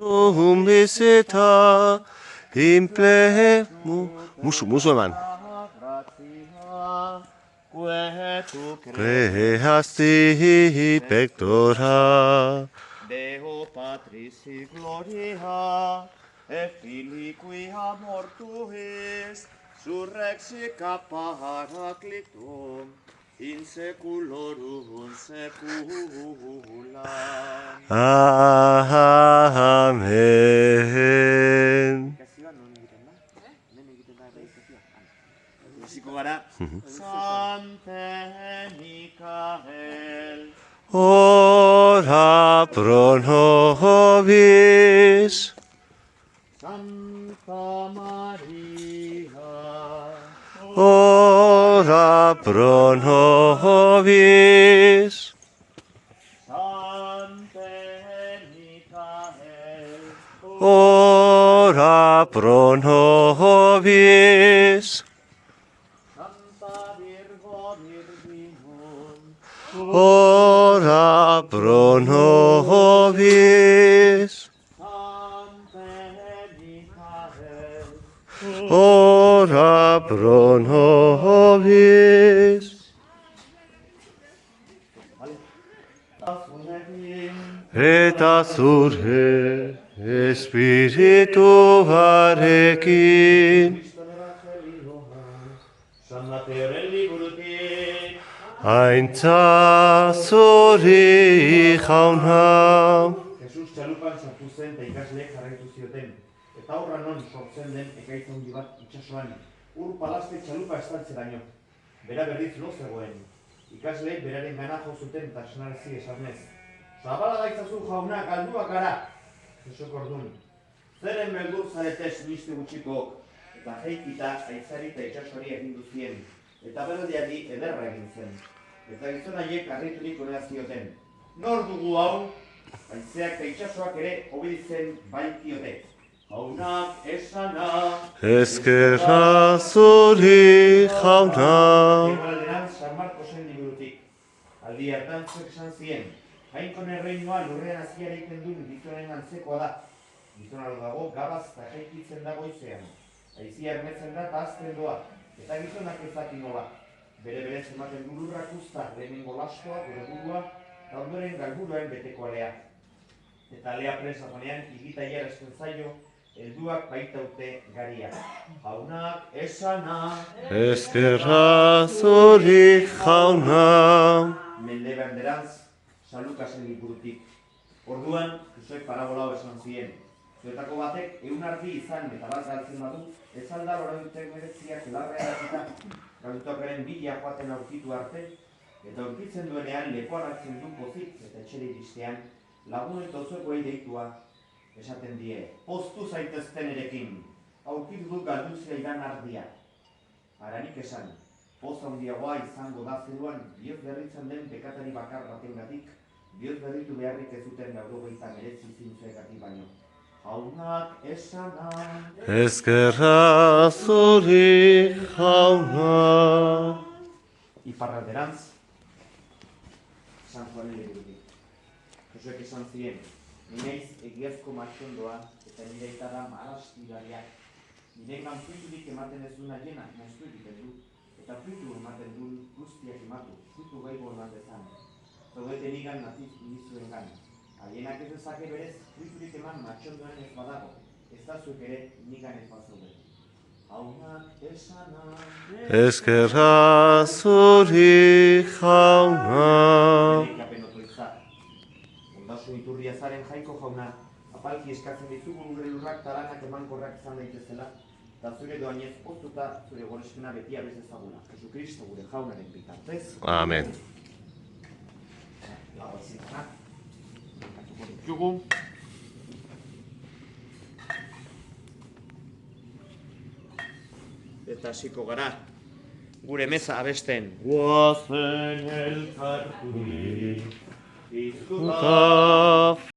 Bizeta imple musu eman. Prehasti pectora. Deo Patris gloria et Filii qui mortuis surrexica Paraclitum in seculorum secula. Amen. Hasiko gara. Sancte Michael. Ora pro nobis. Santa Maria. Ora pro nobis. Sancte Michael. Ora pro nobis. Santa Virgo Virginum. Ora pro nobis. Sancte Michael. Ora pro nobis. Eta zure espirituarekin. San Mateoren liburutik. Aintza zuri jauna. Jesus txalupan sartu zen eta ikasleek jarraitu zioten. Eta horra non sortzen den ekaitz handi bat itsasoan. Ur palazte txalupa estaltzeraino. Bera berriz lo zegoen. Ikasleek beraren gana jo zuten eta esnarazi esanez. Zabala daitzazu jauna, galduak gara. Jesuk ordun. Zeren beldur zarete siniste gutxikok. Eta jeikita aitzari eta itsasoari egin duzien. Eta beraldiari ederra egin zen. Eta gizon haiek harriturik onera zioten. Nor dugu hau? Haizeak eta itsasoak ere obeditzen baitiote. Jaunak esana. Eskerra zuri jauna. Egualderan San Marcosen liburutik. Aldi hartan zuek esan zien. Jainkon erreinua lurrean aziareiten duen gizonen antzekoa da. Gizon alo dago gabaz eta jaikitzen da goizean. Aizia ermetzen da eta azten doa. Eta gizonak ezaki nola. Bere ematen du lurrak usta lehenengo laskoa, gure burua, eta ondoren galburuaren beteko alea. Eta alea presa zonean igitaiar esten zaio, helduak baitaute garia. Jaunak esana. Eskerra zuri jauna. Mende banderantz, Salukasen liburutik. Orduan, Jesuek parabola hau esan zien. Zuetako batek 100 ardi izan eta bat galtzen badu, ez alda oraintek meretziak larrea dakita, galdutakaren bila joaten aurkitu arte, eta aurkitzen duenean lepoan hartzen du pozik eta etxera iristean, lagun eta ozokoei deitua esaten die. Poztu zaitezten erekin, aurkitu du galduzia iran ardia. Haranik esan, poz handiagoa izango da zeruan, bihotz berritzen den bekatari bakar batengatik, bihotz berritu beharrik ez duten 99 zintzuegatik baino. Jaunak esana. Eskerra zuri jauna. Iparralderantz, San Juanen liburutik. Josuek esan zien, nineiz egiazko martxondoa eta nire aitara marastidariak. Nineigan fruiturik ematen ez duna jena, naztu egiten du, eta fruitu ematen duen guztiak ematu, fruitu gai bordan dezan. Zaudeten igan natiz inizuen gana. Haienak ez ezake berez, fruiturik eman martxondoan ez badago, ez da zuek ere nigan ez bazaude. Jaunak esana. Eskerra zuri jauna. Elikapen otoitza. Ondasu iturria zaren jaiko jauna, apalki eskatzen dizugu gure lurrak talanak emankorrak izan daitezela, eta zure doainez poztuta zure goreskena beti abez ezaguna. Jesukristo gure jaunaren bitartez. Amen. Lau ezintana. Katuko ditugu. Eta hasiko gara. Gure meza abesten. Guazen elkarturik. Izkuta.